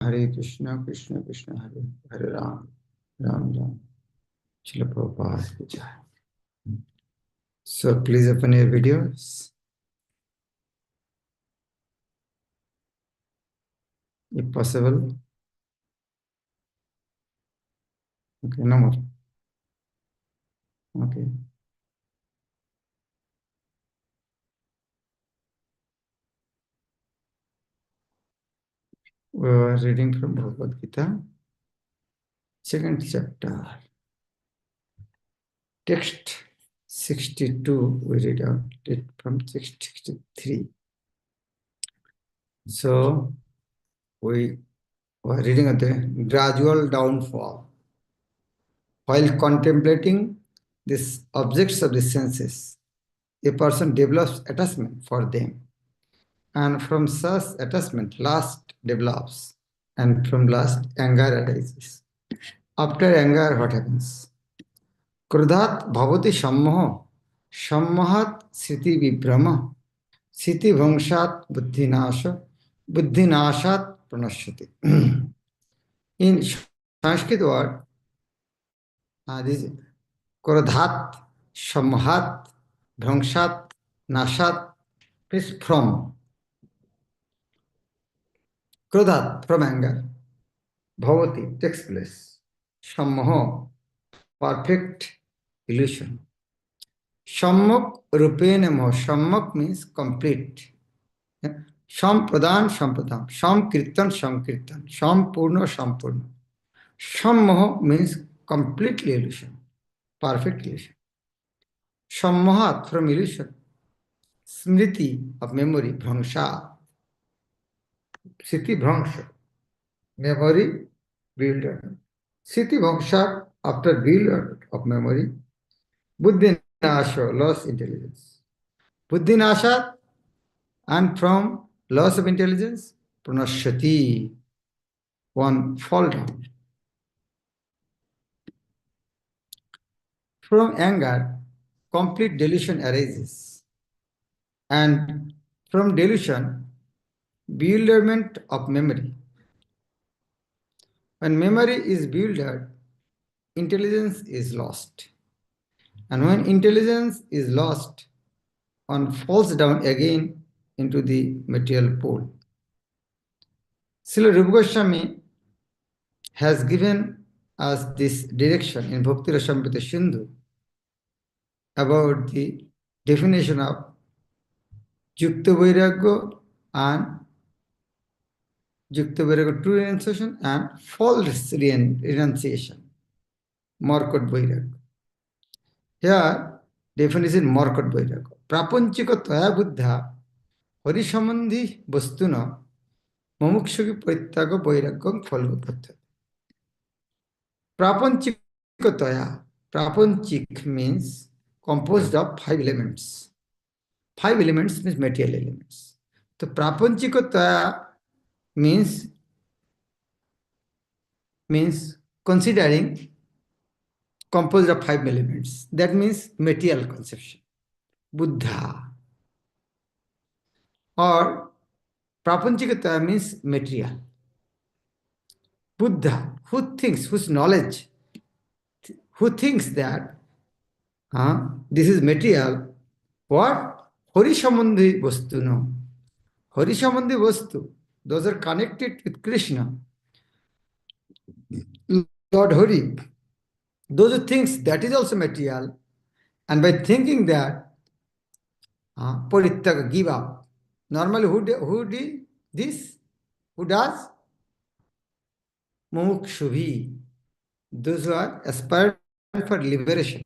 Hare Krishna, Krishna Krishna, Hare Hare Ram, Ram Ram. Srila Prabhupada ki jai. So please open your videos, if possible. Okay, no more. Okay. We are reading from Bhagavad Gita, second chapter. Text 62, we read out it from 63. So we were reading at the gradual downfall. While contemplating these objects of the senses, a person develops attachment for them. And from such attachment, lust develops. And from lust, anger arises. After anger, what happens? Krodhat bhavati sammoha, sammohat sriti vibhrama, sriti bhangshat buddhinasha, buddhinashat pranashyati. In Sanskrit word, this krodhat, sammohat, bhangshat, nashat is from. Krodhat, from anger. Bhavati, takes place. Sammoha, perfect illusion. Sammak rupena moha. Sammak means complete. Sam pradhan, sampradhan. Sam kirtan, samkirtan. Sampurna, sampurna. Sammoha means completely illusion. Perfect illusion. Sammohat, from illusion. Smriti, of memory. Bhangsha. Siti bhangsha. Memory bewilderment. Siti bhangsha, after bewilderment of memory. Buddhi nasha, lost intelligence. Buddhi nasha, and from loss of intelligence, pranashyati, one fall down. From anger, complete delusion arises. And from delusion, bewilderment of memory. When memory is bewildered, intelligence is lost. And when intelligence is lost, one falls down again into the material pool. Srila Rupa Goswami has given us this direction in Bhakti Rasamrita Sindhu about the definition of Yukta Vairagya and Yukta Vairagya true renunciation and false renunciation, Markot Vairagya. Here, definition Markot Vairagya. Prapanchika Taya Buddha Harishamandhi Vastuna Mamukshaki Parityaga Vairagyam Phalgopatha. Prapanchika Taya. Prapanchik means composed of 5 elements. 5 elements means material elements. So prapanchikotaya means considering composed of 5 elements. That means material conception. Buddha. Or prapanchikotaya means material. Buddha, who thinks, whose knowledge, who thinks that this is material, what? Harishamandhi Vastu, no. Harishamandhi Vastu, those are connected with Krishna. Lord Hari, those who thinks that is also material, and by thinking that, Parityaga, give up. Normally, who did this? Who does? Mumukshubhi, those who are aspiring for liberation.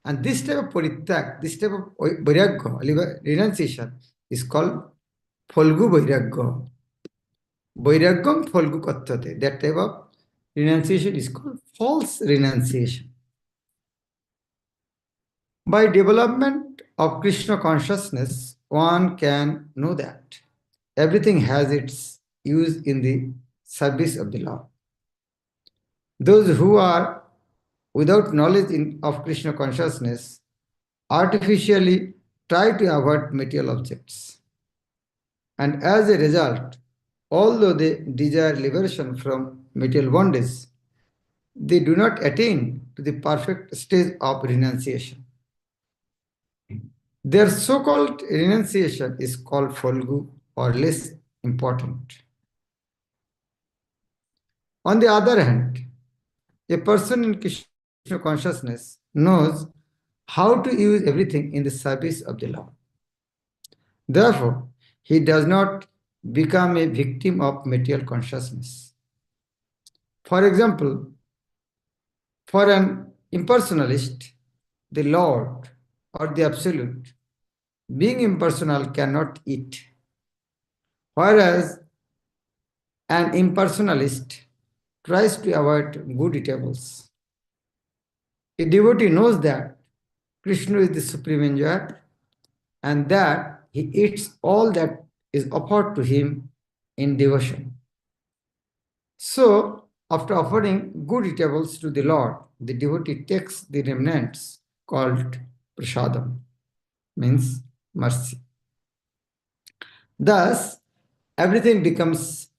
And this type of parityak, this type of vairagya, renunciation, is called Phalgu Vairagya. Vairagyam Phalgu Kathate. That type of renunciation is called false renunciation. By development of Krishna consciousness, one can know that everything has its use in the service of the Lord. Those who are without knowledge of Krishna consciousness artificially try to avoid material objects. And as a result, although they desire liberation from material bondage, they do not attain to the perfect stage of renunciation. Their so-called renunciation is called Folgu or less important. On the other hand, a person in Krishna consciousness knows how to use everything in the service of the Lord. Therefore, he does not become a victim of material consciousness. For example, for an impersonalist, the Lord or the Absolute, being impersonal, cannot eat. Whereas an impersonalist tries to avoid good eatables. A devotee knows that Krishna is the supreme enjoyer and that he eats all that is offered to him in devotion. So, after offering good eatables to the Lord, the devotee takes the remnants called prasadam, means mercy. Thus, everything becomes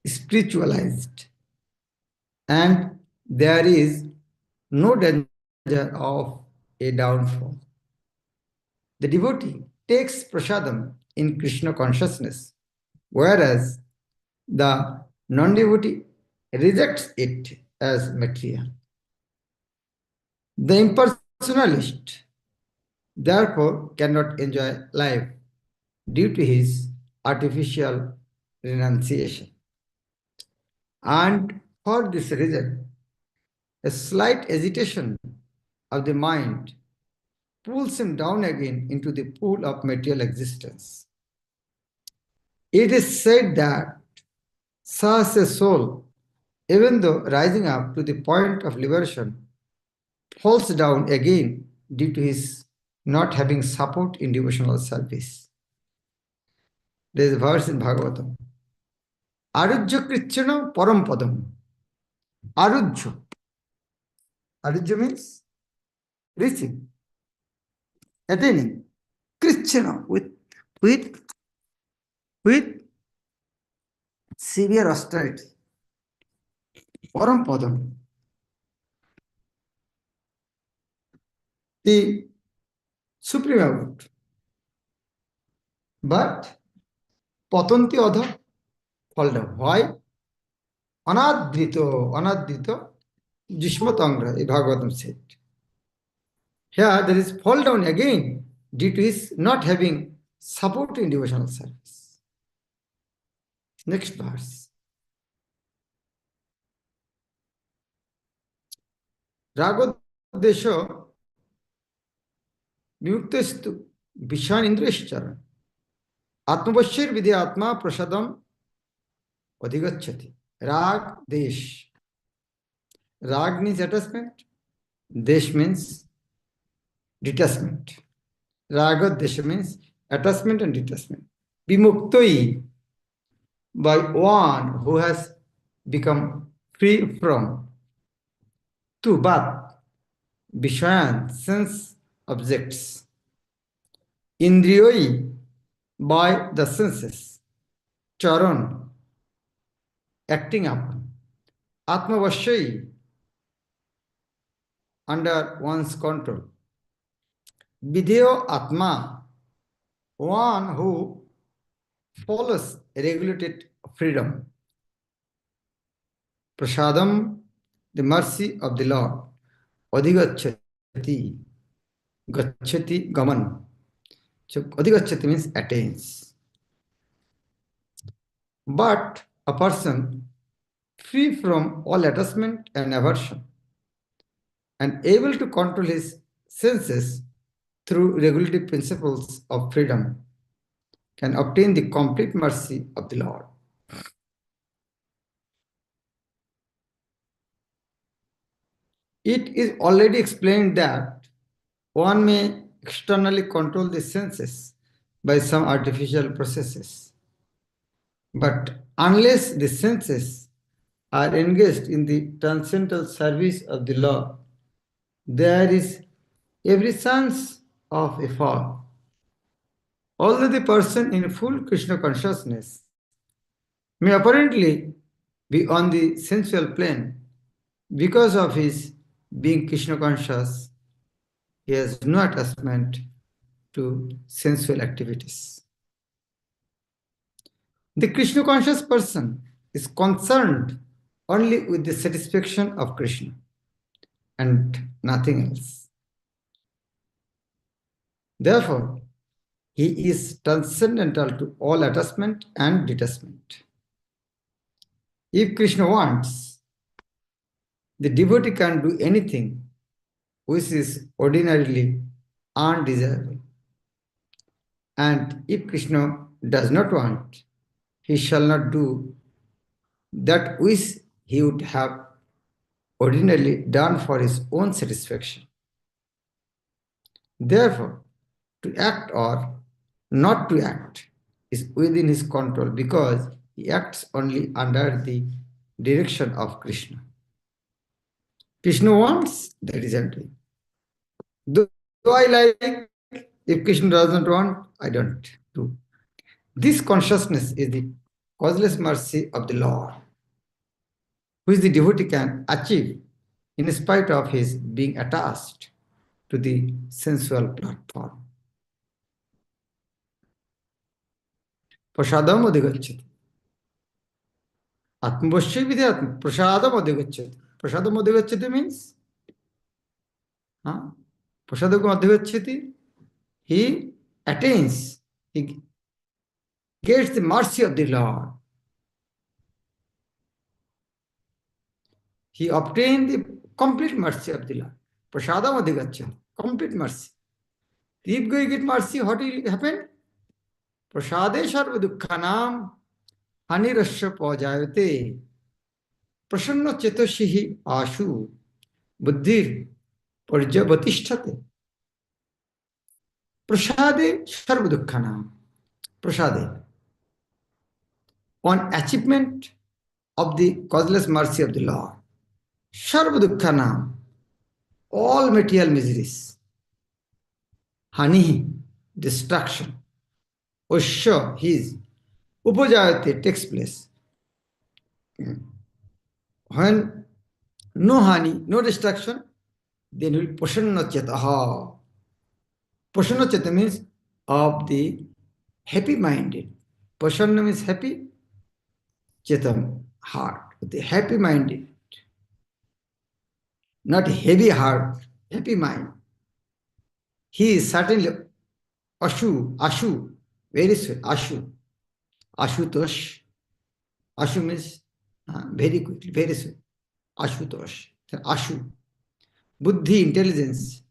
spiritualized and there is no danger of a downfall. The devotee takes prasadam in Krishna consciousness, whereas the non-devotee rejects it as material. The impersonalist, therefore, cannot enjoy life due to his artificial renunciation. And for this reason, a slight agitation of the mind pulls him down again into the pool of material existence. It is said that such a soul, even though rising up to the point of liberation, falls down again due to his not having support in devotional service. There is a verse in Bhagavatam. Arujya Krichana Parampadam. Arujya. Arujya means reaching, attaining. Krichana with severe austerity. Parampadam. The supreme abode. But Patanti Adha fall down. Why? Anadrito, Jishmatangra, Bhagavatam said. Here there is fall down again due to his not having support in devotional service. Next verse. Ragodesho Vyuktestu Vishan Indreshchara Atmavashir Vidya Atma Prasadam Adhigachati. Rag Desh. Rag means attachment. Desh means detachment. Raga Desha means attachment and detachment. Vimuktoi, by one who has become free from. Tu bat, Vishayan, sense objects. Indriyoi, by the senses. Charan, acting upon. Atmavashai, under one's control. Vidyo Atma, one who follows regulated freedom. Prasadam, the mercy of the Lord. Adhigachati, gachati, gaman. So adhigachati means attains. But a person free from all attachment and aversion and able to control his senses through regulative principles of freedom can obtain the complete mercy of the Lord. It is already explained that one may externally control the senses by some artificial processes. But unless the senses are engaged in the transcendental service of the Lord, there is every chance of a fall. Although the person in full Krishna consciousness may apparently be on the sensual plane because of his being Krishna conscious. He has no attachment to sensual activities. The Krishna conscious person is concerned only with the satisfaction of Krishna and nothing else. Therefore, he is transcendental to all attachment and detachment. If Krishna wants, the devotee can do anything which is ordinarily undesirable. And if Krishna does not want, he shall not do that which he would have ordinarily done for his own satisfaction. Therefore, to act or not to act is within his control because he acts only under the direction of Krishna. Krishna wants, that is empty. Though I like, if Krishna does not want, I don't do. This consciousness is the causeless mercy of the Lord, which the devotee can achieve in spite of his being attached to the sensual platform. Prasadam adhigacchati. Atmavashya vidhyatma. Prasadam adhigacchati. Prasadam adhigacchati means, prasadam adhigacchati, he attains, he gets the mercy of the Lord. He obtained the complete mercy of the Lord. Prasadam adhigacchati. Complete mercy. If you get mercy, what will happen? Prasade sarva dukkhanam hanirasya pajayate prasanna chetasihi ashu buddhir parjavatishthate. Prasade sarva dukkhanam. Prasade. On achievement of the causeless mercy of the Lord. Sarva dukkhanam. All material miseries. Hani, destruction. Osha, his. Upajayate takes place. When no hani, no destruction, then will prasanna chetaha. Prasanna cheta means of the happy-minded. Prasanna means happy, chetam, heart. The happy-minded. Not heavy heart, happy mind. He is certainly Ashu, very sweet, Ashutosh. Ashu means very quickly, very sweet. Ashutosh, Ashu. Buddhi, intelligence.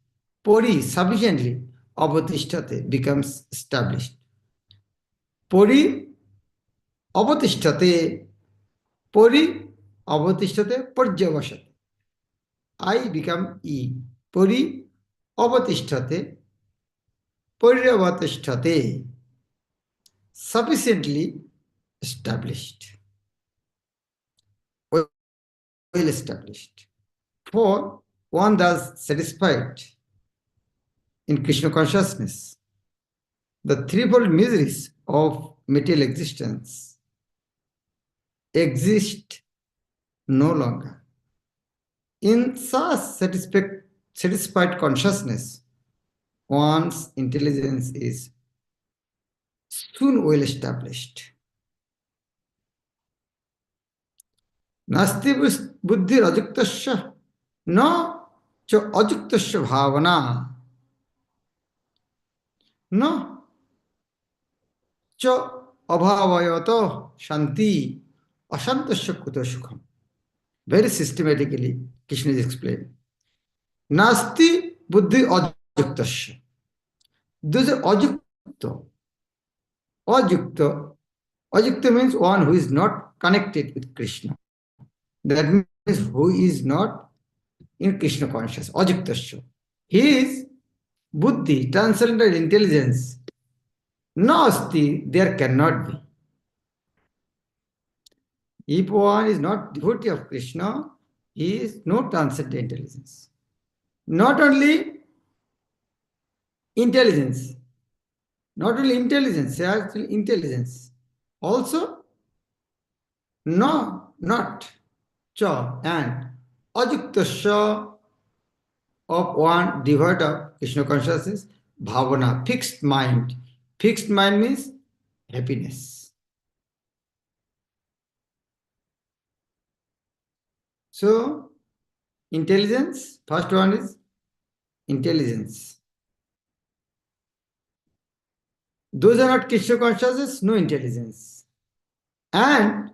Pori, sufficiently. Avatishtate, becomes established. Pori, avatishtate. Pori, avatishtate, parjavasate. I become E. Pori, avatishtate. Paryavatishtate. Sufficiently established. Well established. For one thus satisfied in Krishna consciousness, the threefold miseries of material existence exist no longer. In such satisfied consciousness, one's intelligence is soon well established. Nasti buddhi rajuktasya na cha ajuktasya bhavana na cha abhavayato shanti ashantasya kuta sukham. Very systematically, Krishna is explaining. Nasti buddhi ajuktasya. Those are ajukta. Ajukta. Ajukta means one who is not connected with Krishna. That means who is not in Krishna conscious. Ajuktasya. His buddhi, transcendental intelligence, nasti, there cannot be. If one is not devotee of Krishna, he is no transcendental intelligence. Not only intelligence, actually intelligence, also no, not cha and ajuktasya of one devoid of Krishna consciousness, bhavana, fixed mind. Fixed mind means happiness. So, intelligence, first one is intelligence. Those are not Krishna consciousness, no intelligence. And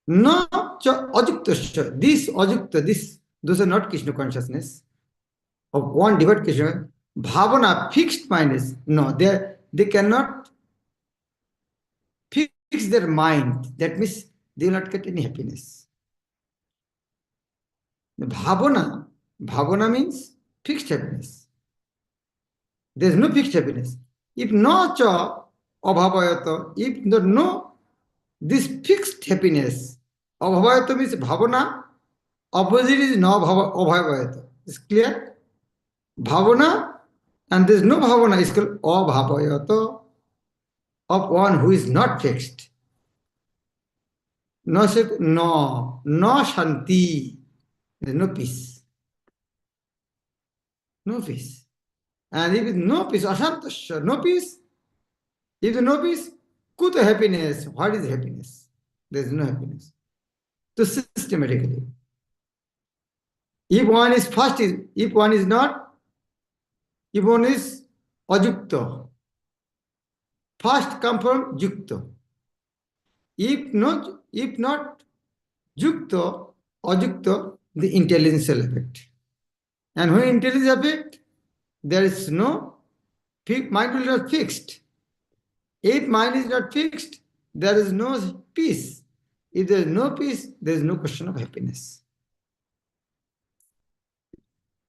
no ajuktasya, this ajukta, this, those are not Krishna consciousness of one devoid Krishna. Bhavana, fixed mind is, no, they cannot fix their mind. That means they will not get any happiness. The bhavana means fixed happiness. There is no fixed happiness. If no cha abhavayata, if there no this fixed happiness, abhavayata means bhavana, opposite is no abhavayata. Is clear? Bhavana, and there is no bhavana, is called abhavayata, of one who is not fixed. No, no shanti. There is no peace. No peace. And if no peace, ashantasya, no peace. If there is no peace, kuta happiness. What is happiness? There is no happiness. So systematically, if one is first, if one is not, if one is ajukta, first come from yukta. If not yukta, ajukta, the intelligential effect. And when intelligence effect, there is no mind will not fixed. If mind is not fixed, there is no peace. If there is no peace, there is no question of happiness.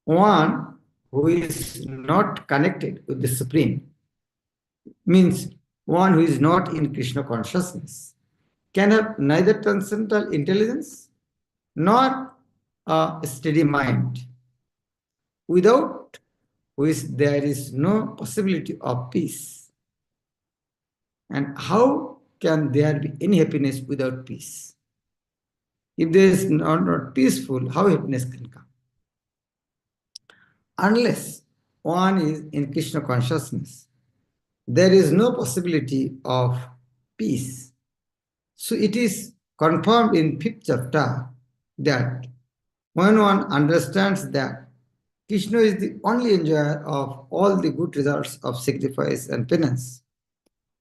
One who is not connected with the Supreme means one who is not in Krishna consciousness can have neither transcendental intelligence nor a steady mind, without which there is no possibility of peace. And how can there be any happiness without peace? If there is not peaceful, how happiness can come? Unless one is in Krishna consciousness, there is no possibility of peace. So it is confirmed in 5th chapter that when one understands that Krishna is the only enjoyer of all the good results of sacrifice and penance,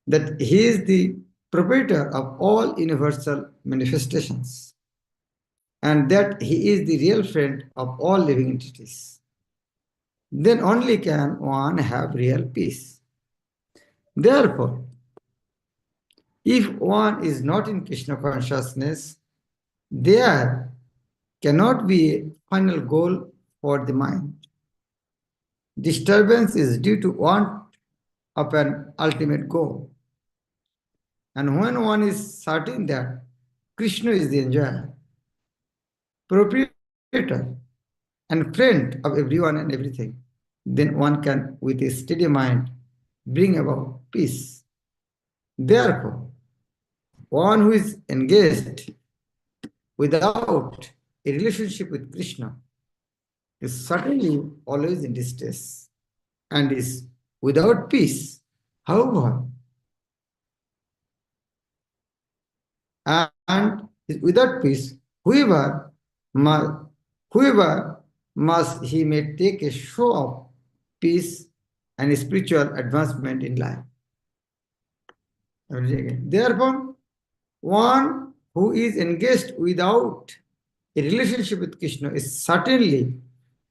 that he is the proprietor of all universal manifestations, and that he is the real friend of all living entities, then only can one have real peace. Therefore, if one is not in Krishna consciousness, there cannot be a final goal for the mind. Disturbance is due to want of an ultimate goal. And when one is certain that Krishna is the enjoyer, proprietor, and friend of everyone and everything, then one can, with a steady mind, bring about peace. Therefore, one who is engaged without a relationship with Krishna is certainly always in distress and is without peace. However, and is without peace, whoever must he may take a show of peace and spiritual advancement in life. Therefore, one who is engaged without a relationship with Krishna is certainly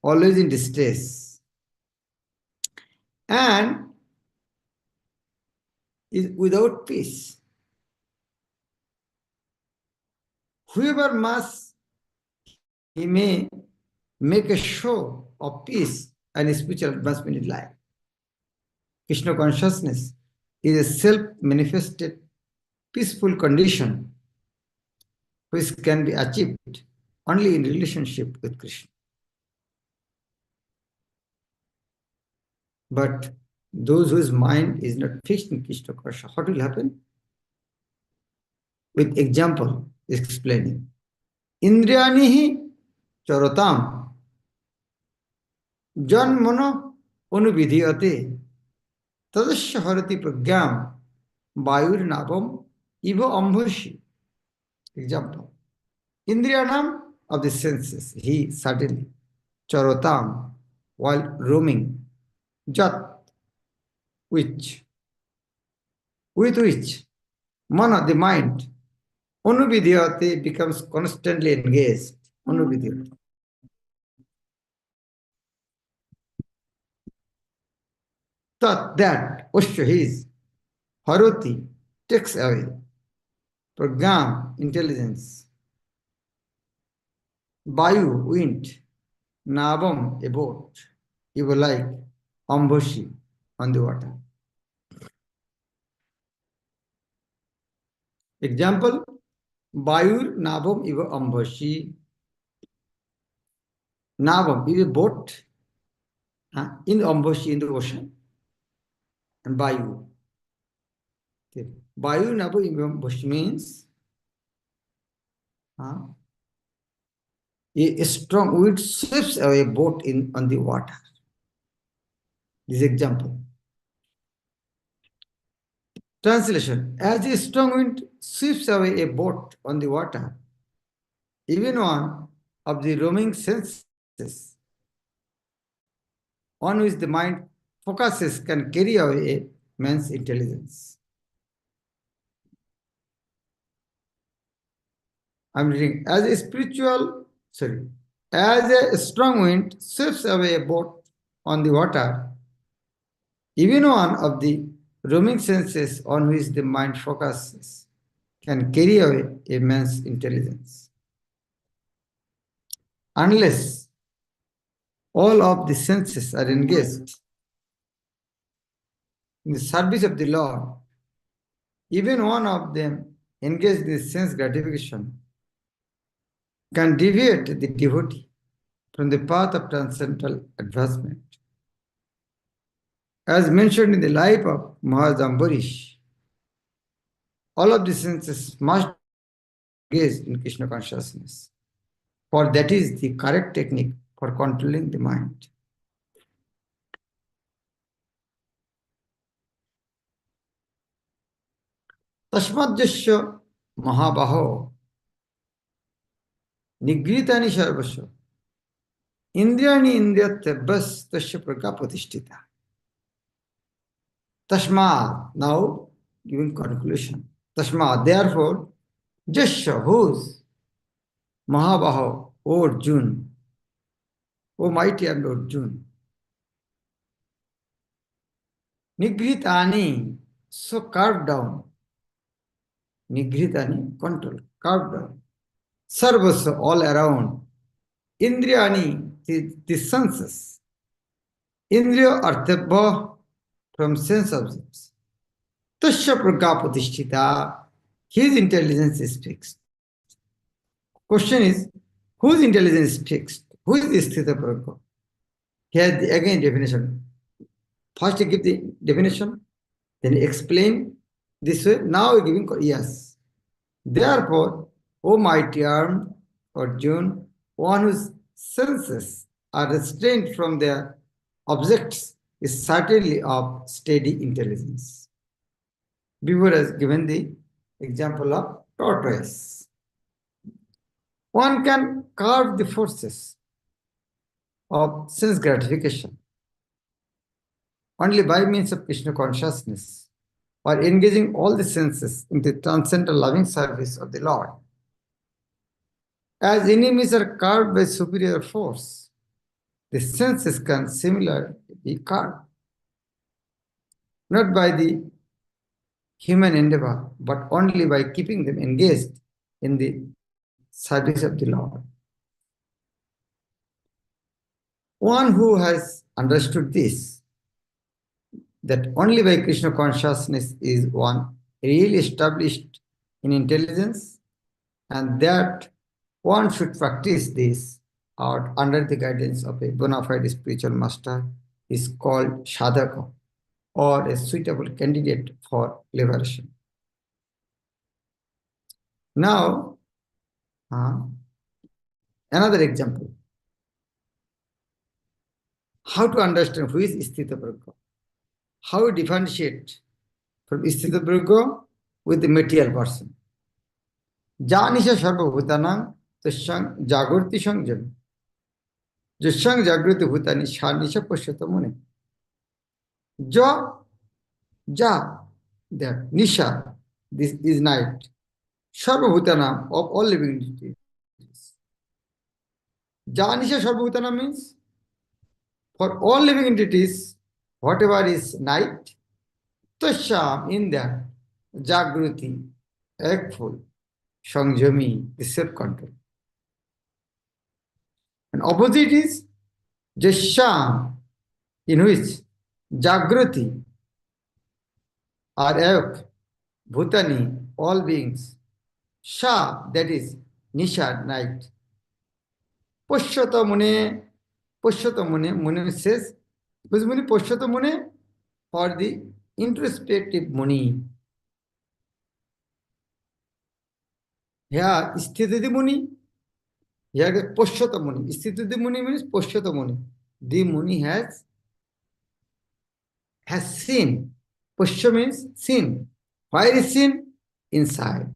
always in distress and is without peace. Whoever must, he may make a show of peace and spiritual advancement in life. Krishna consciousness is a self-manifested peaceful condition which can be achieved only in relationship with Krishna. But those whose mind is not fixed in Krishna consciousness, what will happen? with example explaining. Indriyanihi charotam janmano anuvidhiyate tadasya harati pragyam vayur navam iva ambhoshi. Example. Indriyanam of the senses, he certainly, charotam, while roaming, jat, which, with which, mana, the mind, anuvidhyate becomes constantly engaged. Anuvidhyate. That, Osha, his, Haruti, takes away, program, intelligence, Bayu, wind, Navam, a boat, you were like Amboshi on the water. Example, Bayur Navam Iva Amboshi. Navam is a boat in Amboshi in the ocean. And Bayu. Okay. Bayu Navam Iva Amboshi means a strong wind sweeps away a boat on the water. This example. Translation. As a strong wind sweeps away a boat on the water, even one of the roaming senses on which the mind focuses can carry away a man's intelligence. I'm reading. As a strong wind sweeps away a boat on the water, even one of the roaming senses on which the mind focuses can carry away a man's intelligence. Unless all of the senses are engaged in the service of the Lord, even one of them engaged in sense gratification can deviate the devotee from the path of transcendental advancement. As mentioned in the life of Maharaja Ambarish, all of the senses must be engaged in Krishna consciousness, for that is the correct technique for controlling the mind. Tasmadjasya Mahabaho Nigritani Sarvasya Indriyani Indriyatyabhas Tasya Prakapatishtita. Tashma, now giving conclusion. Tashma, therefore, Jasya, whose Mahabaho, O Arjun, O mighty and Arjun, Nigritani, so carved down, Nigritani, control, carved down, Sarvasya, all around, Indriyani, the senses, Indriya Arthabha, from sense objects, Tasya Prakapatishtita, his intelligence is fixed. Question is, whose intelligence is fixed? Who is Sthita Prajna? Here again definition. First you give the definition, then explain this way. Now you're giving yes. Therefore, O mighty arm Arjun, one whose senses are restrained from their objects is certainly of steady intelligence. Before has given the example of tortoise. One can curb the forces of sense gratification only by means of Krishna consciousness or engaging all the senses in the transcendental loving service of the Lord. As enemies are curbed by superior force, the senses can similarly be curbed, not by the human endeavor, but only by keeping them engaged in the service of the Lord. One who has understood this, that only by Krishna consciousness is one really established in intelligence, and that one should practice this out under the guidance of a bona fide spiritual master, is called sadhaka, or a suitable candidate for liberation. Now, another example. How to understand who is Sthita Prajna? How we differentiate from Sthita Prajna with the material person? Janisha Sarva Bhutanam Tasyang Jagurti Sangjam. Jasyang Jagruti Bhutani Shanisha Pashyata Mune. Ja, Ja, that Nisha, this is night. Sarva Bhutanam of all living entities. Janisha Sarva Bhutanam means for all living entities, whatever is night, Tasyam in that Jagruti, wakeful, Sangjami is self-control. And opposite is Jasyam, in which Jagruti are awake, Bhutani, all beings, Sha, that is Nisha, night. Pushyata Mune, Mune says, because Muni Pushyata Mune for the introspective Muni. Here, Sthitati Muni, here Pushyata Muni. Sthitati Muni means Pushyata Muni. The Muni has seen. Pushya means seen. Where is seen? Inside.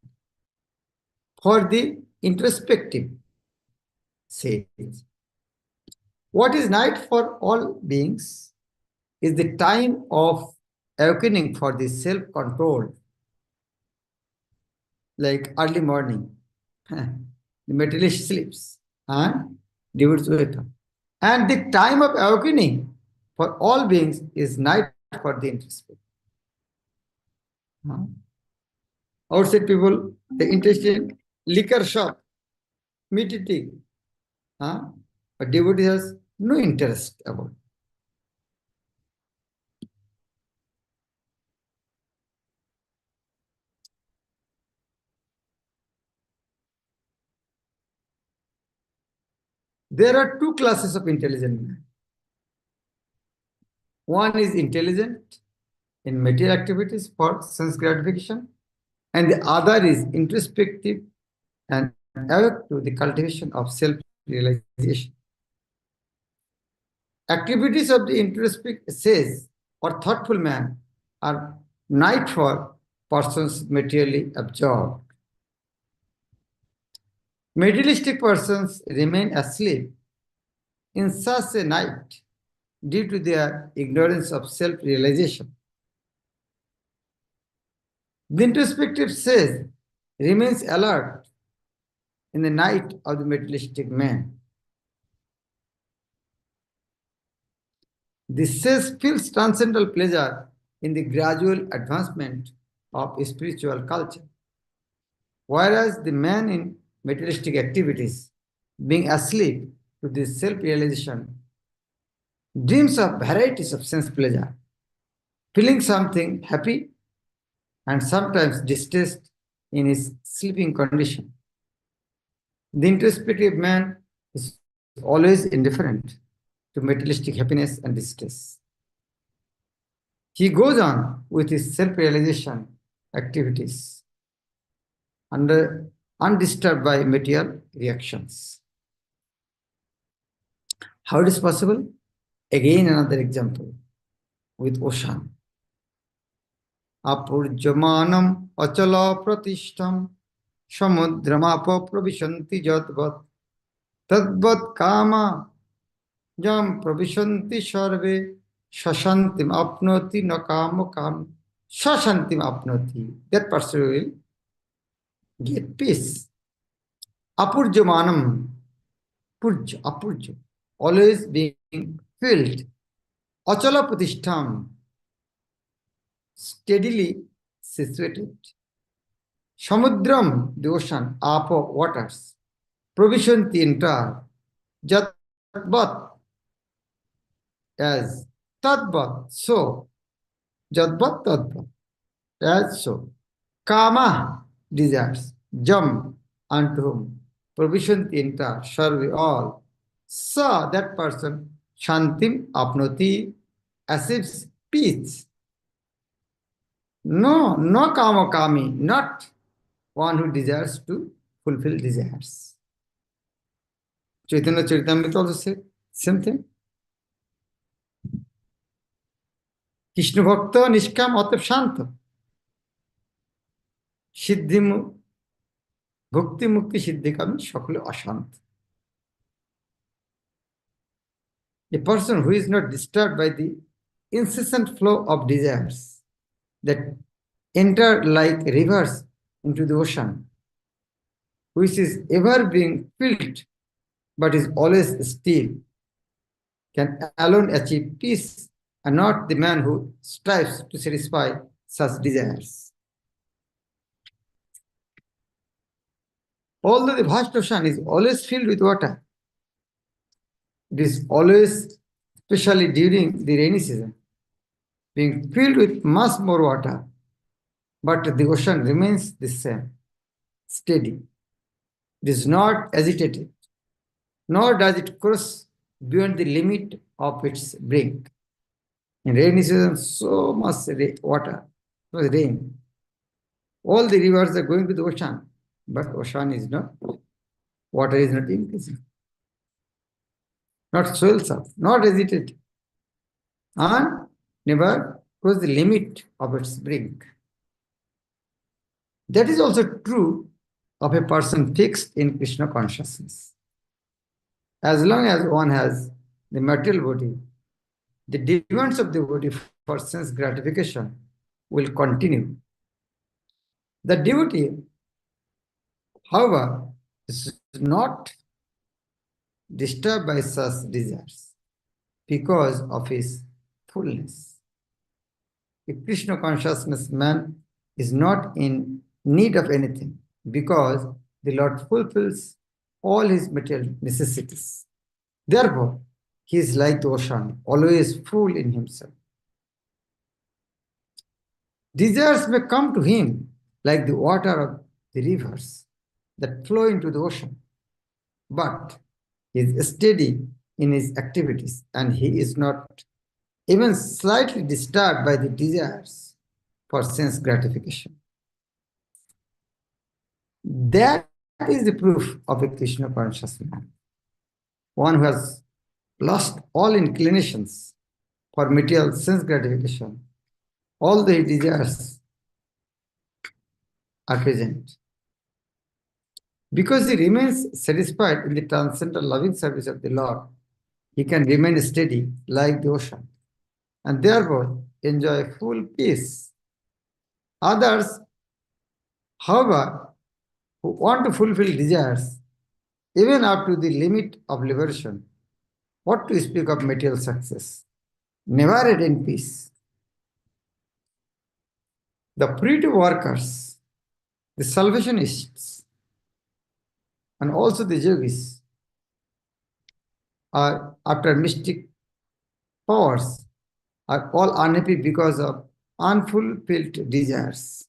For the introspective says. What is night for all beings is the time of awakening for the self-control, like early morning. The materialist sleeps and devotees wake up. And the time of awakening for all beings is night for the introspective. Outside people, they interested in liquor shop, meat eating. But devotee has no interest about it. There are two classes of intelligent men. One is intelligent in material activities for sense gratification, and the other is introspective and awake to the cultivation of self-realization. Activities of the introspective says or thoughtful man are night for persons materially absorbed. Materialistic persons remain asleep in such a night due to their ignorance of self-realization. The introspective says remains alert in the night of the materialistic man. This says feels transcendental pleasure in the gradual advancement of spiritual culture, whereas the man in materialistic activities, being asleep to this self-realization, dreams of varieties of sense pleasure, feeling something happy and sometimes distressed in his sleeping condition. The introspective man is always indifferent to materialistic happiness and distress. He goes on with his self-realization activities undisturbed by material reactions. How it is possible? Again, another example with ocean. Apurjamanam achala pratishtam samudramapo pravishanti jatvat tadvat kama jam pravishanti sarve shashantim apnoti nakamo kam shashantim apnoti. That person will get peace. Apurjamanam, apurja, always being filled. Achala pratishtam, steadily situated. Samudram, the ocean, apo, waters. Provisionti, enter. Jatvat, as. Tadvat, so. Jatvat, tadvat, as so. Kama, desires. Jam, unto whom. Provisionti, enter. Sarve, all. Sa, that person. Shantim, apnoti, achieves peace. No, no kama kami, not one who desires to fulfill desires. Chaitanya Charitamrita also said same thing. Krishna Bhakta Nishkam Atap Shanta. Siddhi Bhakti Mukti Siddhikami Shakula Ashant. A person who is not disturbed by the incessant flow of desires that enter like rivers into the ocean, which is ever being filled but is always still, can alone achieve peace, and not the man who strives to satisfy such desires. Although the vast ocean is always filled with water, it is always, especially during the rainy season, being filled with much more water, but the ocean remains the same, steady. It is not agitated, nor does it cross beyond the limit of its brink. In rainy season, so much water, so much rain. All the rivers are going to the ocean, but ocean is not, water is not increasing, not swells up, not agitated, and never cross the limit of its brink. That is also true of a person fixed in Krishna consciousness. As long as one has the material body, the demands of the body for sense gratification will continue. The devotee, however, is not disturbed by such desires because of his fullness. A Krishna consciousness man is not in need of anything because the Lord fulfills all his material necessities. Therefore, he is like the ocean, always full in himself. Desires may come to him like the water of the rivers that flow into the ocean, but he is steady in his activities and he is not even slightly disturbed by the desires for sense gratification. That is the proof of a Krishna conscious man, one who has lost all inclinations for material sense gratification. All the desires are present. Because he remains satisfied in the transcendental loving service of the Lord, he can remain steady like the ocean and therefore enjoy full peace. Others, however, who want to fulfill desires, even up to the limit of liberation, what to speak of material success, never attain peace. The primitive workers, the salvationists, and also the yogis are after mystic powers are all unhappy because of unfulfilled desires.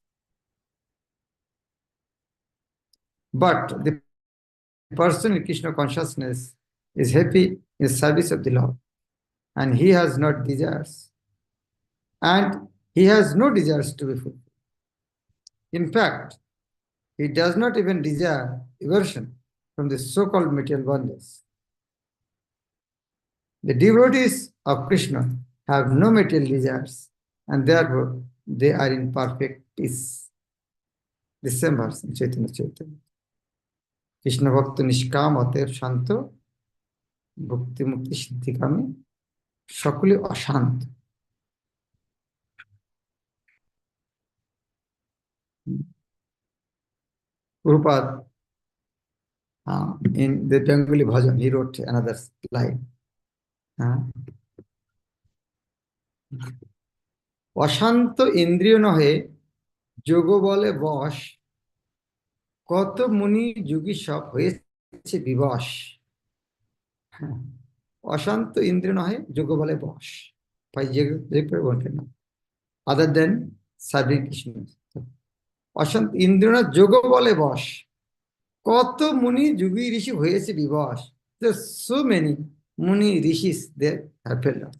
But the person in Krishna consciousness is happy in the service of the Lord, and he has not desires, and he has no desires to be fulfilled. In fact, he does not even desire aversion from the so-called material bondage. The devotees of Krishna have no material desires, and therefore they are in perfect peace. The same verse in Chaitanya Chaitanya. Krishna Bhakta Nishkam Ater Shanto Bhakti Mukti Siddhikami Shakuli Ashant. Prabhupada, in the Bengali bhajan, he wrote another line. অশান্ত ইন্দ্রিয় নহে যোগ বলে বশ কত মুনি যোগী সব হয়েছে বিবশ অশান্ত ইন্দ্রিয় নহে যোগ বলে বশ other than serving Krishna. অশান্ত ইন্দ্রিয় না যোগ বলে বশ কত মুনি যোগী ঋষি হয়েছে বিবশ. There's so many muni rishis there have fell down.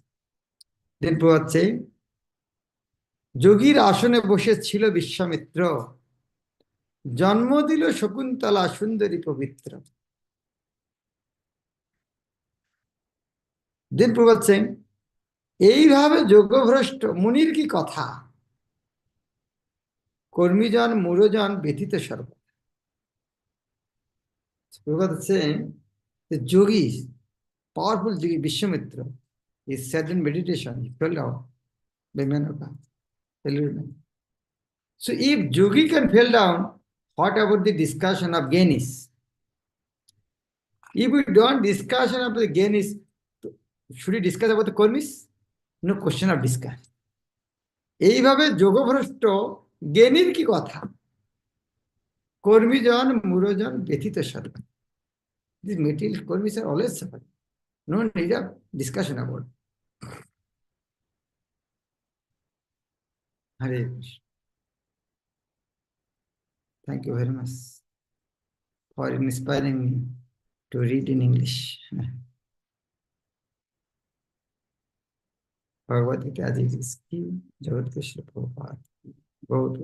Then Prabhupada saying, যোগীর আসনে বসে ছিল বিশ্বামিত্র, জন্ম দিল শকুন্তলা সুন্দরী পবিত্র। দিন প্রভাত সিং, এইভাবে যোগভ্রষ্ট মুনির কি কথা, কর্মীজন মূঢ়জন ব্যথিত সর্ব। প্রভাত Singh, the yogis, powerful yogi Vishwamitra, he sat in meditation, he fell down by Menoka. So if yogi can fall down, what about the discussion of Gyanis? If we don't discussion of the Gyanis, should we discuss about the Karmis? No question of discussion. এইভাবে যোগভ্রষ্ট জ্ঞানীর কি কথা, কর্মীজন মূঢ়জন ব্যথিত সর্ব। These material karmis are always suffering. No need of discussion about it. Hare Krishna. Thank you very much for inspiring me to read in English. Bhagavad Gita is key. Jagat Krishna Prabhupada. Go to